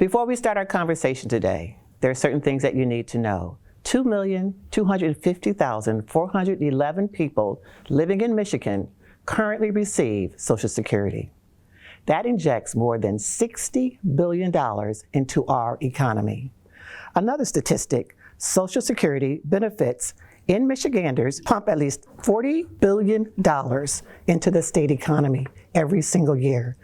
Before we start our conversation today, there are certain things that you need to know. 2,250,411 people living in Michigan currently receive Social Security. That injects more than $60 billion into our economy. Another statistic, Social Security benefits in Michiganders pump at least $40 billion into the state economy every single year.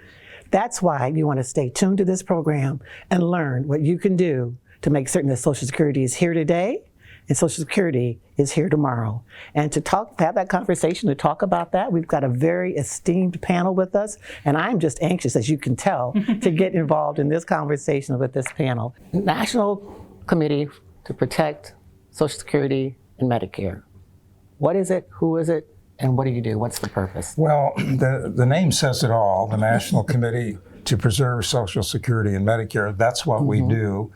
That's why you want to stay tuned to this program and learn what you can do to make certain that Social Security is here today and Social Security is here tomorrow. And to have that conversation, to talk about that, we've got a very esteemed panel with us, and I'm just anxious, as you can tell, to get involved in this conversation with this panel. National Committee to Protect Social Security and Medicare. What is it? Who is it? And what do you do? What's the purpose? Well, the name says it all, the National Committee to Preserve Social Security and Medicare. That's what we do.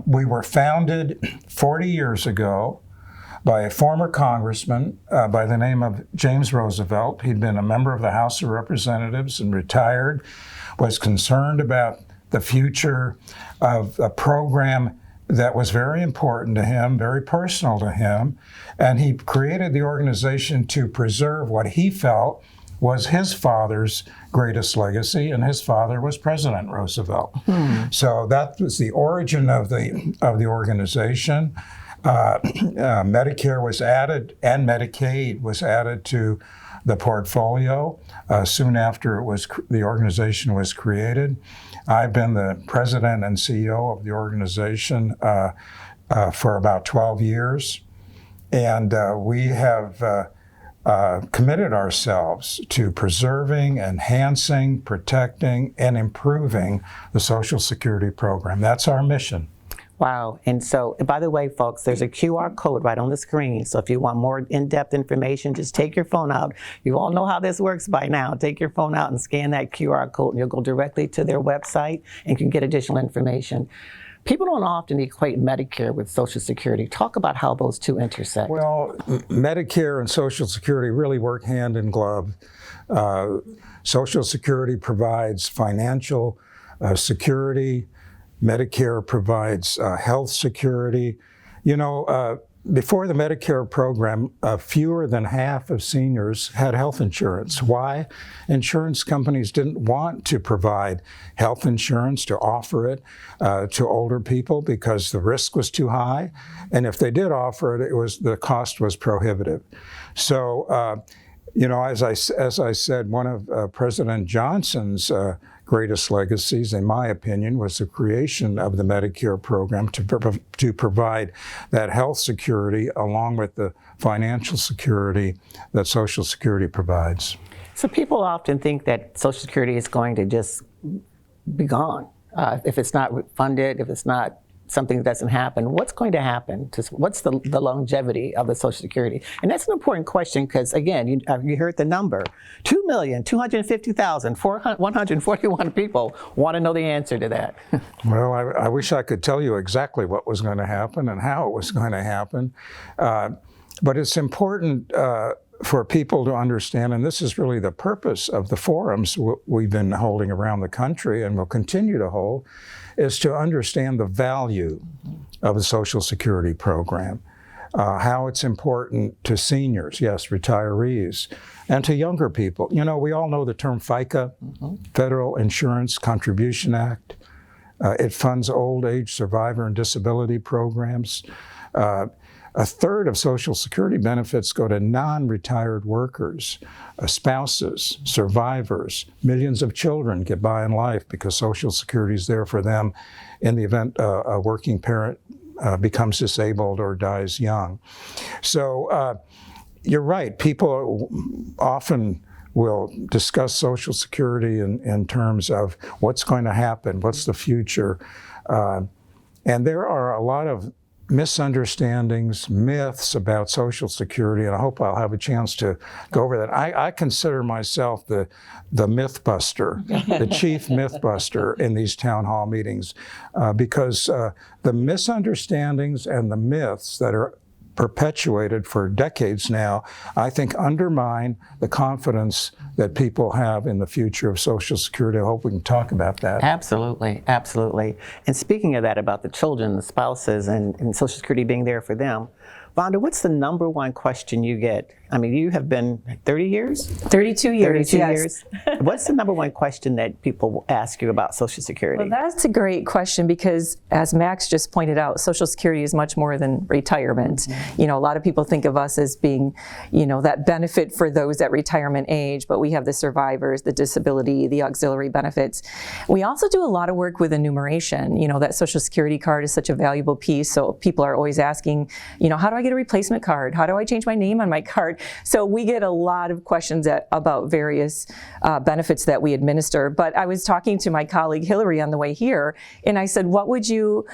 We were founded 40 years ago by a former congressman by the name of James Roosevelt. He'd been a member of the House of Representatives and retired, was concerned about the future of a program that was very important to him, very personal to him, and he created the organization to preserve what he felt was his father's greatest legacy, and his father was President Roosevelt. So that was the origin of the organization. Medicare was added, and Medicaid was added to the portfolio soon after the organization was created. I've been the president and CEO of the organization for about 12 years, and we have committed ourselves to preserving, enhancing, protecting, and improving the Social Security program. That's our mission. Wow. And so, by the way, folks, there's a QR code right on the screen. So if you want more in-depth information, just take your phone out. You all know how this works by now. Take your phone out and scan that QR code, and you'll go directly to their website and can get additional information. People don't often equate Medicare with Social Security. Talk about how those two intersect. Well, Medicare and Social Security really work hand in glove. Social Security provides financial security. Medicare provides health security. You know, before the Medicare program, fewer than half of seniors had health insurance. Why? Insurance companies didn't want to provide health insurance, to offer it to older people because the risk was too high. And if they did offer it, the cost was prohibitive. So, you know, as I said, one of President Johnson's greatest legacies, in my opinion, was the creation of the Medicare program to provide that health security along with the financial security that Social Security provides. So people often think that Social Security is going to just be gone if it's not funded, if it's not something that doesn't happen. What's going to happen? What's the longevity of the Social Security? And that's an important question because, again, you heard the number. 2,250,141 people want to know the answer to that. Well, I wish I could tell you exactly what was going to happen and how it was going to happen. But it's important for people to understand, and this is really the purpose of the forums we've been holding around the country and will continue to hold, is to understand the value of the Social Security program, how it's important to seniors, yes, retirees, and to younger people. You know, we all know the term FICA, Federal Insurance Contribution Act. It funds old age survivor and disability programs. A third of Social Security benefits go to non-retired workers, spouses, survivors. Millions of children get by in life because Social Security is there for them in the event a working parent becomes disabled or dies young. So you're right, people often will discuss Social Security in terms of what's going to happen, what's the future. And there are a lot of misunderstandings, myths about Social Security, and I hope I'll have a chance to go over that. I consider myself the myth buster, the chief myth buster in these town hall meetings, because the misunderstandings and the myths that are perpetuated for decades now, I think undermine the confidence that people have in the future of Social Security. I hope we can talk about that. Absolutely, absolutely. And speaking of that, about the children, the spouses, and Social Security being there for them, Vonda, what's the number one question you get? I mean, you have been 30 years? 32 years, 32 yes. years. What's the number one question that people ask you about Social Security? Well, that's a great question because, as Max just pointed out, Social Security is much more than retirement. Mm-hmm. You know, a lot of people think of us as being, you know, that benefit for those at retirement age, but we have the survivors, the disability, the auxiliary benefits. We also do a lot of work with enumeration. You know, that Social Security card is such a valuable piece, so people are always asking, you know, how do I get a replacement card? How do I change my name on my card? So we get a lot of questions about various benefits that we administer. But I was talking to my colleague Hillary on the way here, and I said, what would you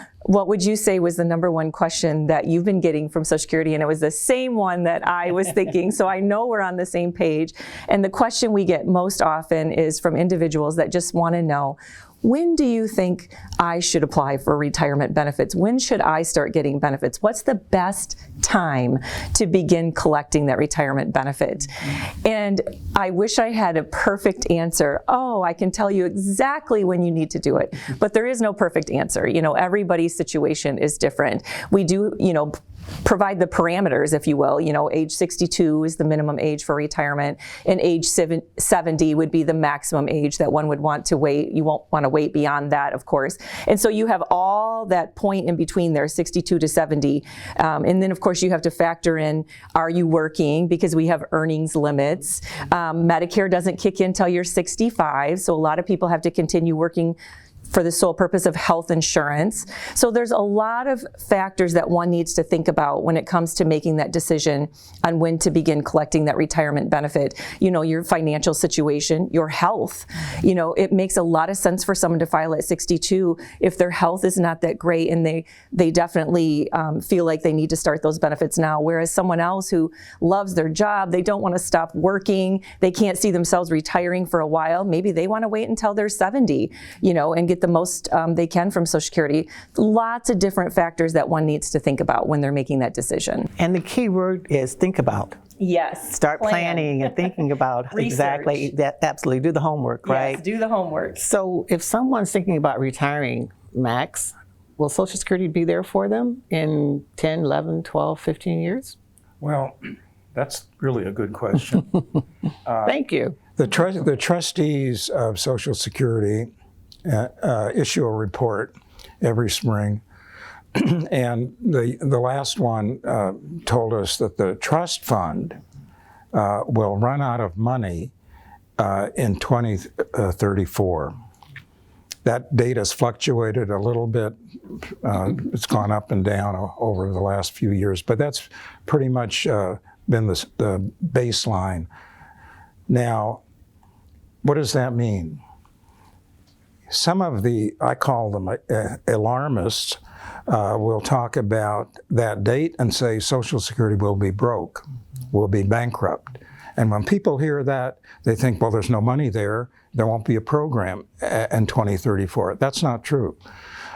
say was the number one question that you've been getting from Social Security? And it was the same one that I was thinking, so I know we're on the same page. And the question we get most often is from individuals that just want to know, when do you think I should apply for retirement benefits? When should I start getting benefits? What's the best time to begin collecting that retirement benefit? And I wish I had a perfect answer. Oh, I can tell you exactly when you need to do it. But there is no perfect answer. You know, everybody's situation is different. We do, you know, provide the parameters, if you will. You know, age 62 is the minimum age for retirement, and age 70 would be the maximum age that one would want to wait. You won't want to wait beyond that, of course. And so you have all that point in between there, 62 to 70. And then, of course, you have to factor in, are you working? Because we have earnings limits. Medicare doesn't kick in until you're 65, so a lot of people have to continue working for the sole purpose of health insurance. So there's a lot of factors that one needs to think about when it comes to making that decision on when to begin collecting that retirement benefit. You know, your financial situation, your health. You know, it makes a lot of sense for someone to file at 62 if their health is not that great, and they definitely feel like they need to start those benefits now. Whereas someone else who loves their job, they don't want to stop working, they can't see themselves retiring for a while, maybe they want to wait until they're 70, you know, and get the most they can from Social Security. Lots of different factors that one needs to think about when they're making that decision. And the key word is think about. Yes. Start planning and thinking about exactly that. Absolutely. Do the homework, right? Yes, do the homework. So if someone's thinking about retiring, Max, will Social Security be there for them in 10, 11, 12, 15 years? Well, that's really a good question. Thank you. The trustees of Social Security issue a report every spring, and the last one told us that the trust fund will run out of money in 2034. That date has fluctuated a little bit. It's gone up and down over the last few years, but that's pretty much been the baseline. Now, what does that mean? Some of the, I call them alarmists, will talk about that date and say Social Security will be broke, will be bankrupt. And when people hear that, they think, well, there's no money there won't be a program in 2034. That's not true.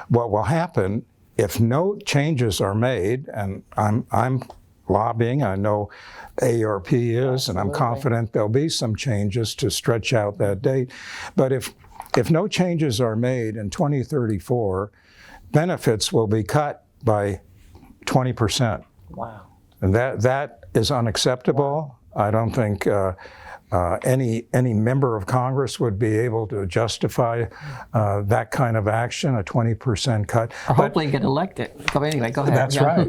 What will happen if no changes are made, and I'm lobbying, I know AARP is, and I'm confident there'll be some changes to stretch out that date. But if no changes are made in 2034, benefits will be cut by 20%. Wow. And that is unacceptable. Wow. I don't think any member of Congress would be able to justify that kind of action, a 20% cut. Or hopefully get elected. So anyway, go ahead. That's right.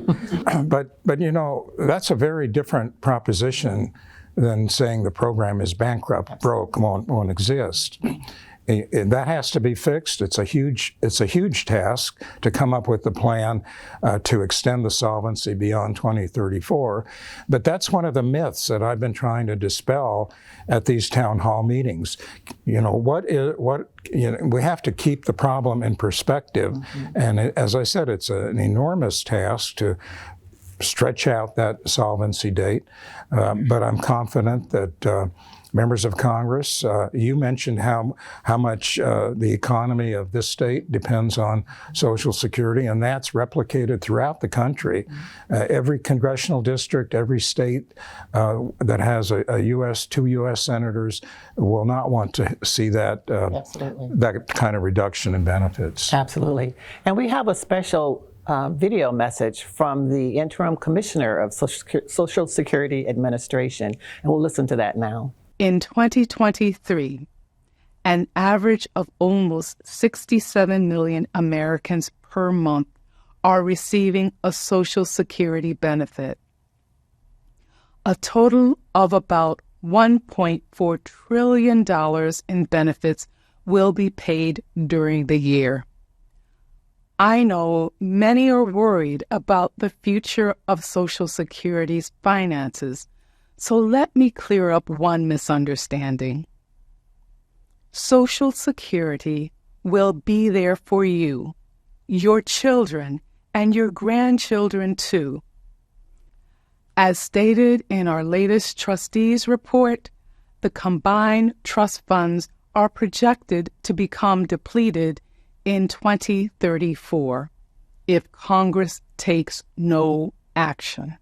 But you know, that's a very different proposition than saying the program is bankrupt, broke, won't exist. That has to be fixed. It's a huge task to come up with the plan to extend the solvency beyond 2034. But that's one of the myths that I've been trying to dispel at these town hall meetings. You know, we have to keep the problem in perspective. Mm-hmm. And as I said, it's an enormous task to stretch out that solvency date. But I'm confident that members of Congress, you mentioned how much the economy of this state depends on Social Security, and that's replicated throughout the country. Every congressional district, every state that has two U.S. senators will not want to see that that kind of reduction in benefits. Absolutely. And we have a special video message from the interim commissioner of Social Security Administration, and we'll listen to that now. In 2023, an average of almost 67 million Americans per month are receiving a Social Security benefit. A total of about $1.4 trillion in benefits will be paid during the year. I know many are worried about the future of Social Security's finances, so let me clear up one misunderstanding. Social Security will be there for you, your children, and your grandchildren too. As stated in our latest trustees report, the combined trust funds are projected to become depleted in 2034 if Congress takes no action.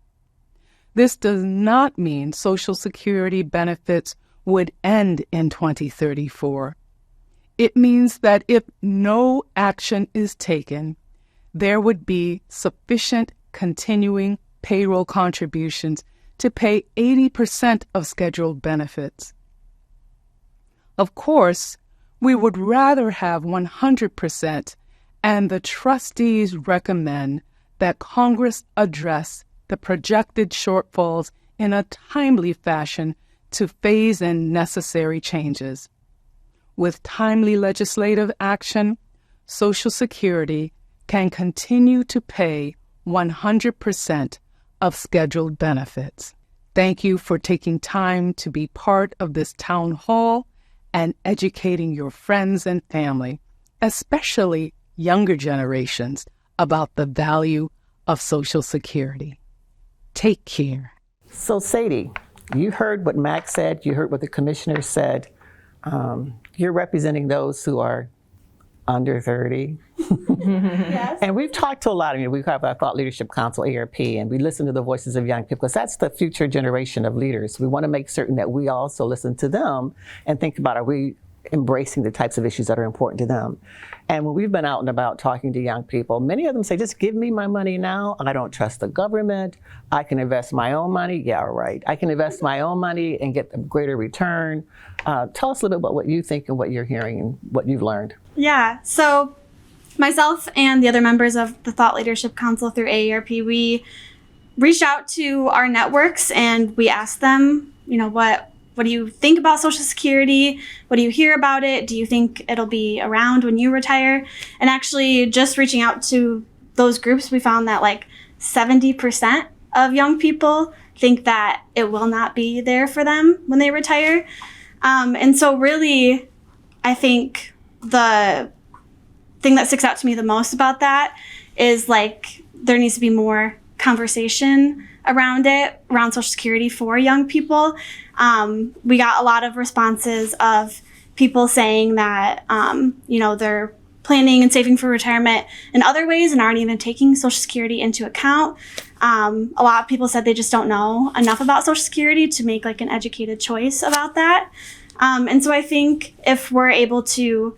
This does not mean Social Security benefits would end in 2034. It means that if no action is taken, there would be sufficient continuing payroll contributions to pay 80% of scheduled benefits. Of course, we would rather have 100%, and the trustees recommend that Congress address the projected shortfalls in a timely fashion to phase in necessary changes. With timely legislative action, Social Security can continue to pay 100% of scheduled benefits. Thank you for taking time to be part of this town hall and educating your friends and family, especially younger generations, about the value of Social Security. Take care. So Sadie, you heard what Max said, you heard what the commissioner said. You're representing those who are under 30. Yes. And we've talked to a lot of you. We have our Thought Leadership Council, ARP, and we listen to the voices of young people because that's the future generation of leaders. We want to make certain that we also listen to them and think about, are we embracing the types of issues that are important to them? And when we've been out and about talking to young people, many of them say, just give me my money now. I don't trust the government. I can invest my own money. Yeah, right. I can invest my own money and get a greater return. Tell us a little bit about what you think and what you're hearing and what you've learned. Yeah, so myself and the other members of the Thought Leadership Council through AARP, we reached out to our networks and we asked them, what do you think about Social Security? What do you hear about it? Do you think it'll be around when you retire? And actually, just reaching out to those groups, we found that like 70% of young people think that it will not be there for them when they retire. And so really, I think the thing that sticks out to me the most about that is like there needs to be more conversation around Social Security for young people. We got a lot of responses of people saying that, they're planning and saving for retirement in other ways and aren't even taking Social Security into account. A lot of people said they just don't know enough about Social Security to make like an educated choice about that. And so I think if we're able to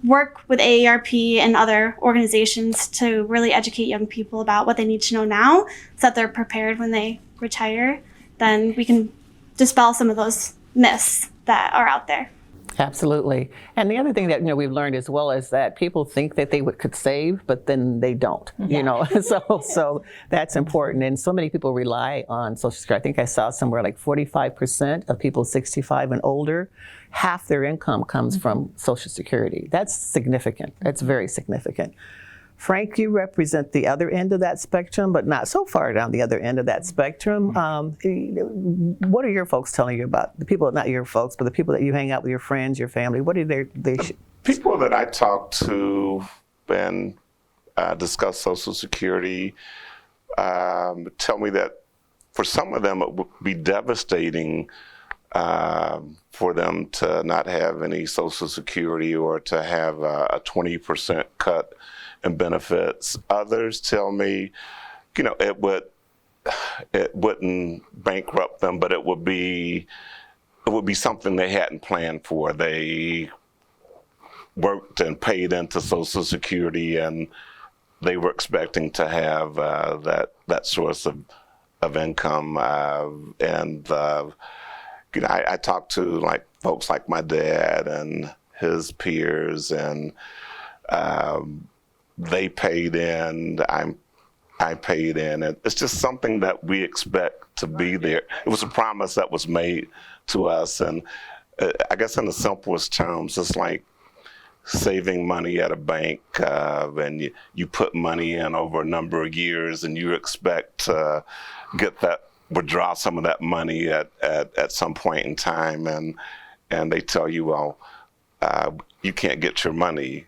work with AARP and other organizations to really educate young people about what they need to know now so that they're prepared when they retire, then we can dispel some of those myths that are out there. Absolutely. And the other thing that we've learned as well is that people think that they could save, but then they don't. So that's important. And so many people rely on Social Security. I think I saw somewhere like 45% of people 65 and older, half their income comes from Social Security. That's significant. That's very significant. Frank, you represent the other end of that spectrum, but not so far down the other end of that spectrum. What are your folks telling you about the people, not your folks, but the people that you hang out with, your friends, your family? What are they people that I talk to and discuss Social Security tell me that for some of them it would be devastating for them to not have any Social Security or to have a 20% cut in benefits. Others tell me, it wouldn't bankrupt them, but it would be something they hadn't planned for. They worked and paid into Social Security, and they were expecting to have that source of income. I talked to folks like my dad and his peers, and they paid in. I paid in, and it's just something that we expect to be there. It was a promise that was made to us, and I guess in the simplest terms, it's like saving money at a bank, and you put money in over a number of years, and you expect to withdraw some of that money at some point in time, and they tell you, well, you can't get your money.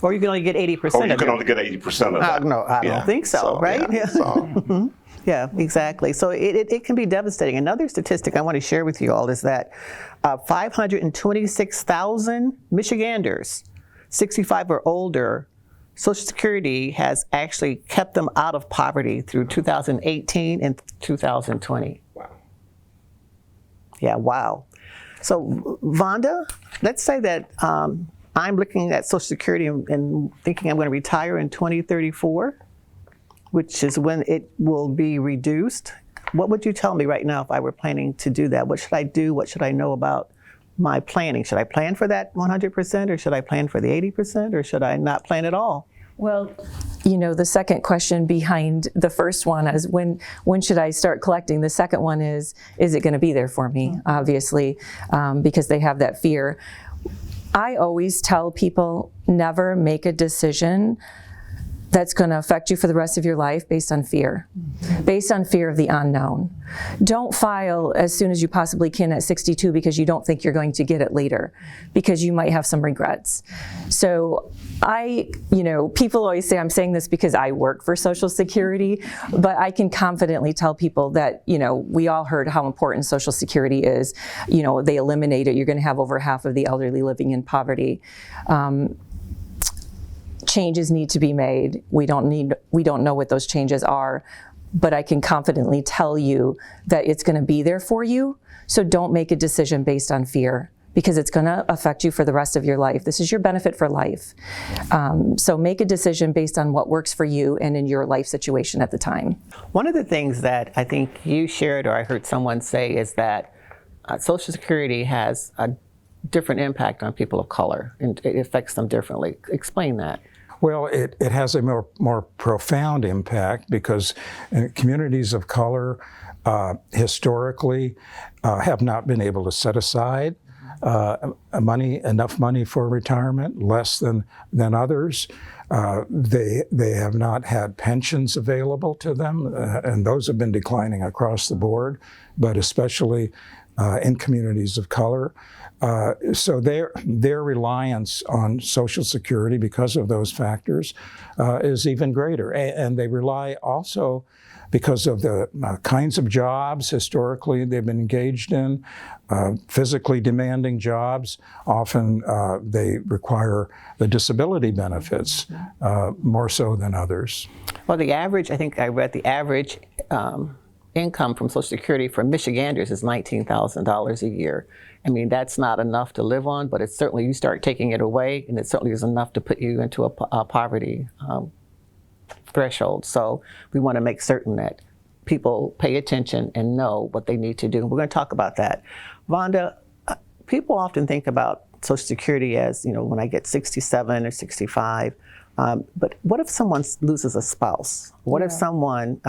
Or you can only get 80%. Or you can only get 80% of that. No, I don't think so, right? Yeah, so. Yeah, exactly. So it can be devastating. Another statistic I want to share with you all is that 526,000 Michiganders, 65 or older, Social Security has actually kept them out of poverty through 2018 and 2020. Wow. Yeah, wow. So, Vonda, let's say that I'm looking at Social Security and thinking I'm going to retire in 2034, which is when it will be reduced. What would you tell me right now if I were planning to do that? What should I do? What should I know about my planning? Should I plan for that 100%, or should I plan for the 80%, or should I not plan at all? Well, the second question behind the first one is when should I start collecting? The second one is it going to be there for me? Obviously, because they have that fear. I always tell people, never make a decision that's going to affect you for the rest of your life based on fear of the unknown. Don't file as soon as you possibly can at 62 because you don't think you're going to get it later, because you might have some regrets. So people always say I'm saying this because I work for Social Security, but I can confidently tell people that, we all heard how important Social Security is. They eliminate it. You're going to have over half of the elderly living in poverty. Changes need to be made. We don't know what those changes are, but I can confidently tell you that it's going to be there for you. So don't make a decision based on fear, because it's going to affect you for the rest of your life. This is your benefit for life. So make a decision based on what works for you and in your life situation at the time. One of the things that I think you shared, or I heard someone say, is that Social Security has a different impact on people of color, and it affects them differently. Explain that. Well, it has a more profound impact because communities of color historically have not been able to set aside enough money for retirement, less than others. They have not had pensions available to them, and those have been declining across the board, but especially in communities of color. So their reliance on Social Security because of those factors is even greater. And they rely also because of the kinds of jobs historically they've been engaged in, physically demanding jobs. Often they require the disability benefits more so than others. Well, I think I read the average income from Social Security for Michiganders is $19,000 a year. I mean, that's not enough to live on, but it's certainly, you start taking it away, and it certainly is enough to put you into a poverty threshold. So we want to make certain that people pay attention and know what they need to do. We're going to talk about that. Vonda, people often think about Social Security as, when I get 67 or 65. But what if someone loses a spouse? What if someone's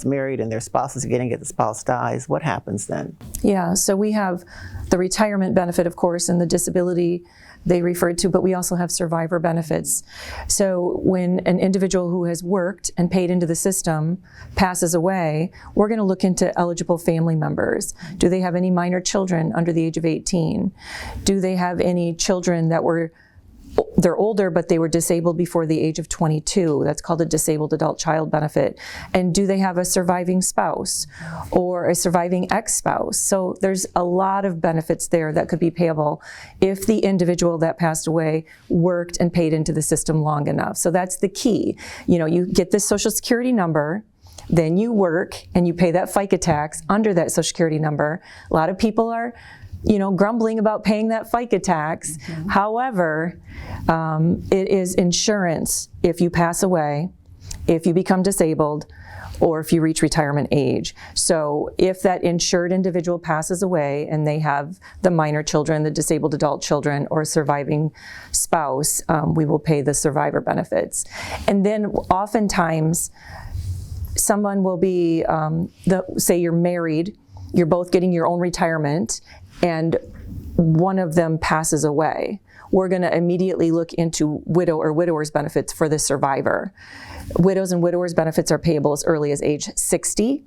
married and their spouse is getting it, the spouse dies? What happens then? Yeah, so we have the retirement benefit, of course, and the disability they referred to, but we also have survivor benefits. So when an individual who has worked and paid into the system passes away, we're going to look into eligible family members. Do they have any minor children under the age of 18? Do they have any children that were they're older, but they were disabled before the age of 22. That's called a disabled adult child benefit. And do they have a surviving spouse or a surviving ex-spouse? So there's a lot of benefits there that could be payable if the individual that passed away worked and paid into the system long enough. So that's the key. You know, you get this Social Security number, then you work and you pay that FICA tax under that Social Security number. A lot of people are, you know, grumbling about paying that FICA tax. However, it is insurance if you pass away, if you become disabled, or if you reach retirement age. So if that insured individual passes away and they have the minor children, the disabled adult children, or a surviving spouse, we will pay the survivor benefits. And then oftentimes, someone will be, say you're married, you're both getting your own retirement, and one of them passes away. We're going to immediately look into widow or widower's benefits for the survivor. Widows and widowers benefits are payable as early as age 60.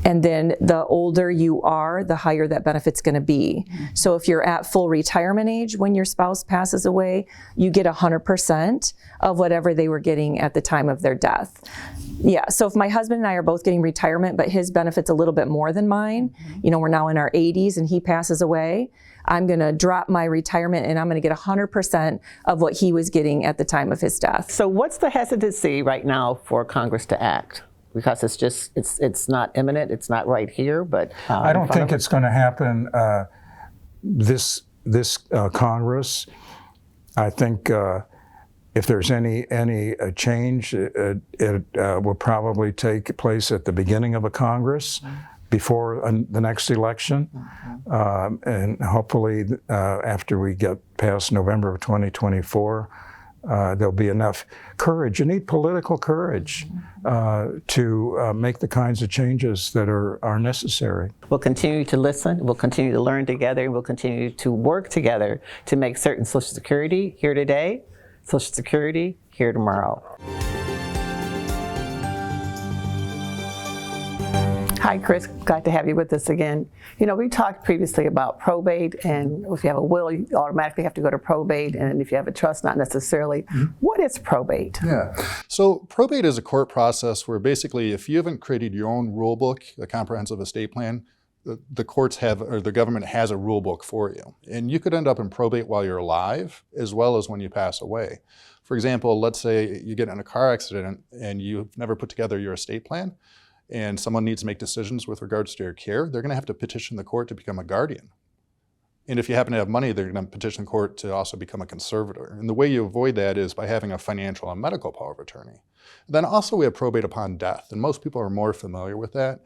And then the older you are, the higher that benefit's going to be. So if you're at full retirement age when your spouse passes away, you get 100% of whatever they were getting at the time of their death. Yeah, so if my husband and I are both getting retirement, but his benefit's a little bit more than mine, you know, we're now in our 80s and he passes away, I'm going to drop my retirement and I'm going to get 100% of what he was getting at the time of his death. So what's the hesitancy right now for Congress to act? Because it's just, it's not imminent, it's not right here, but I don't think it's going to happen this Congress. I think if there's any change, it will probably take place at the beginning of a Congress before the next election, and hopefully after we get past November of 2024. There'll be enough courage. You need political courage to make the kinds of changes that are necessary. we'll continue to listen, we'll continue to learn together, and we'll continue to work together to make certain Social Security here today, Social Security here tomorrow. Hi, Chris. Glad to have you with us again. You know, we talked previously about probate, and if you have a will, you automatically have to go to probate, and if you have a trust, not necessarily. What is probate? Yeah. So probate is a court process where basically if you haven't created your own rule book, a comprehensive estate plan, the courts have, or the government has a rule book for you. And you could end up in probate while you're alive, as well as when you pass away. For example, let's say you get in a car accident and you've never put together your estate plan, and someone needs to make decisions with regards to your care, they're going to have to petition the court to become a guardian. And if you happen to have money, they're going to petition the court to also become a conservator. And the way you avoid that is by having a financial and medical power of attorney. Then also we have probate upon death, and most people are more familiar with that.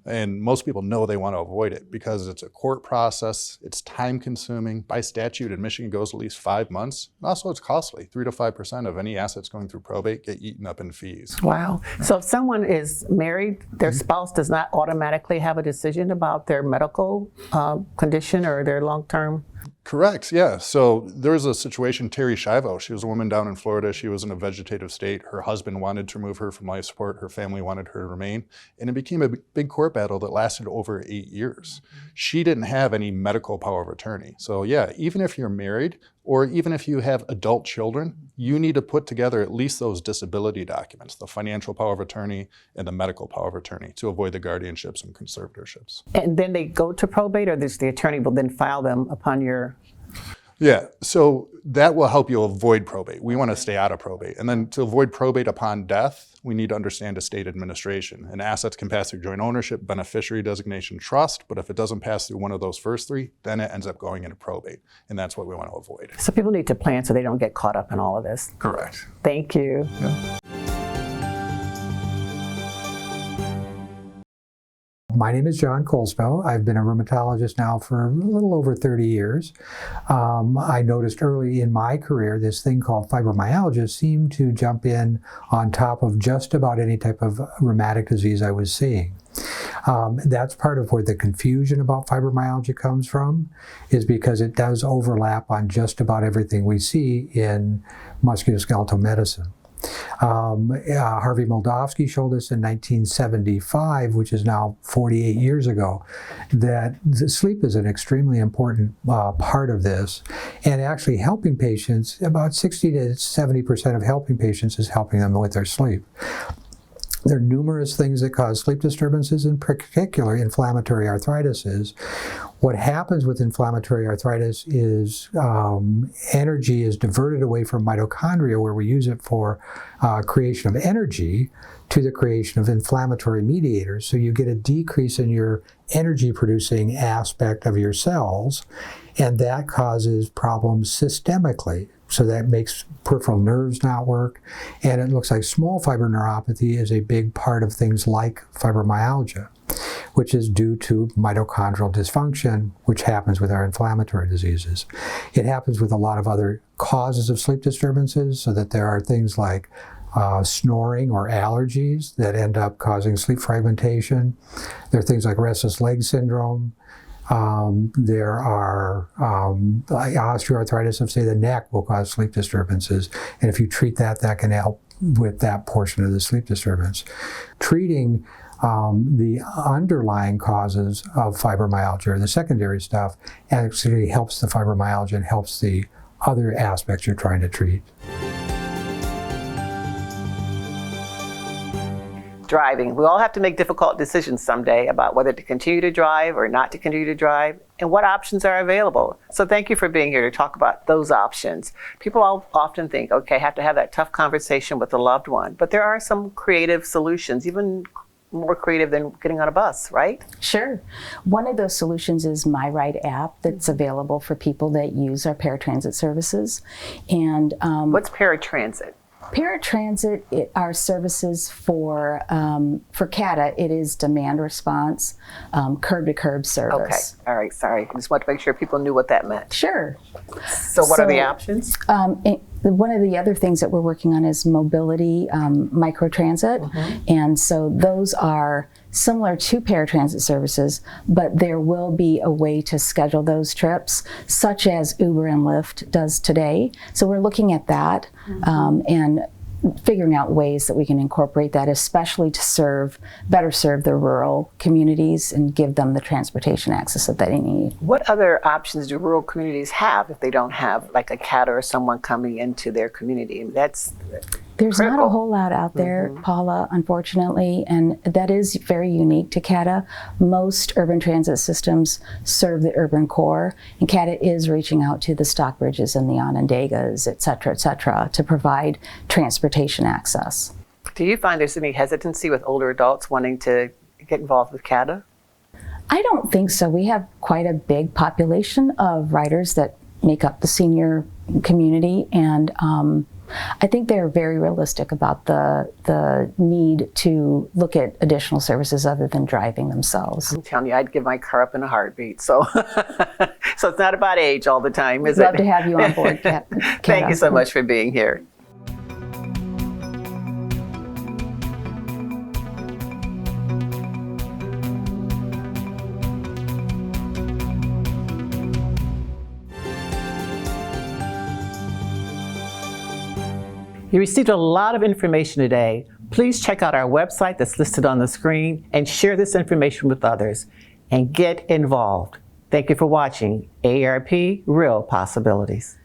And most people know they want to avoid it because it's a court process, it's time consuming. By statute in Michigan, it goes at least 5 months. And also it's costly. 3 to 5% of any assets going through probate get eaten up in fees. Wow. So if someone is married, their spouse does not automatically have a decision about their medical condition or their long-term? Correct, yeah. So there was a situation, Terry Schiavo, she was a woman down in Florida. She was in a vegetative state. Her husband wanted to remove her from life support. Her family wanted her to remain. And it became a big court battle that lasted over 8 years. She didn't have any medical power of attorney. So yeah, even if you're married, or even if you have adult children, you need to put together at least those disability documents, the financial power of attorney and the medical power of attorney, to avoid the guardianships and conservatorships. And then they go to probate, or the attorney will then file them upon your... Yeah, so that will help you avoid probate. We want to stay out of probate. And then to avoid probate upon death, we need to understand estate administration. And assets can pass through joint ownership, beneficiary designation, trust, but if it doesn't pass through one of those first three, then it ends up going into probate. And that's what we want to avoid. So people need to plan so they don't get caught up in all of this. Correct. Thank you. Yeah. My name is John Colspell. I've been a rheumatologist now for a little over 30 years. I noticed early in my career this thing called fibromyalgia seemed to jump in on top of just about any type of rheumatic disease I was seeing. That's part of where the confusion about fibromyalgia comes from, is because it does overlap on just about everything we see in musculoskeletal medicine. Harvey Moldovsky showed us in 1975, which is now 48 years ago, that sleep is an extremely important part of this. And actually helping patients, about 60 to 70% of helping patients is helping them with their sleep. There are numerous things that cause sleep disturbances, in particular inflammatory arthritis. What happens with inflammatory arthritis is energy is diverted away from mitochondria, where we use it for creation of energy, to the creation of inflammatory mediators. So you get a decrease in your energy-producing aspect of your cells, and that causes problems systemically. So that makes peripheral nerves not work. And it looks like small fiber neuropathy is a big part of things like fibromyalgia, which is due to mitochondrial dysfunction, which happens with our inflammatory diseases. It happens with a lot of other causes of sleep disturbances, so that there are things like snoring or allergies that end up causing sleep fragmentation. There are things like restless leg syndrome. There are osteoarthritis of, say, the neck will cause sleep disturbances. And if you treat that, that can help with that portion of the sleep disturbance. Treating the underlying causes of fibromyalgia, or the secondary stuff, actually helps the fibromyalgia and helps the other aspects you're trying to treat. Driving. We all have to make difficult decisions someday about whether to continue to drive or not to continue to drive, and what options are available. So thank you for being here to talk about those options. People often think, okay, I have to have that tough conversation with a loved one, but there are some creative solutions, even more creative than getting on a bus, right? Sure. One of those solutions is My Ride app that's available for people that use our paratransit services. And what's paratransit? Paratransit are services for CATA. It is demand response, curb-to-curb service. Okay, all right, sorry. I just wanted to make sure people knew what that meant. Sure. So what are the options? One of the other things that we're working on is mobility microtransit. And so those are similar to paratransit services, but there will be a way to schedule those trips, such as Uber and Lyft does today. So we're looking at that and figuring out ways that we can incorporate that, especially to better serve the rural communities and give them the transportation access that they need. What other options do rural communities have if they don't have like a CATA or someone coming into their community? And there's critical. Not a whole lot out there, Paula, unfortunately, and that is very unique to CATA. Most urban transit systems serve the urban core, and CATA is reaching out to the Stockbridges and the Onondagas, et cetera, to provide transportation access. Do you find there's any hesitancy with older adults wanting to get involved with CATA? I don't think so. We have quite a big population of riders that make up the senior community, and I think they're very realistic about the need to look at additional services other than driving themselves. I'm telling you, I'd give my car up in a heartbeat. So, so it's not about age all the time, is We'd it? love to have you on board, Kat. Thank you so much for being here. You received a lot of information today. Please check out our website that's listed on the screen and share this information with others and get involved. Thank you for watching AARP Real Possibilities.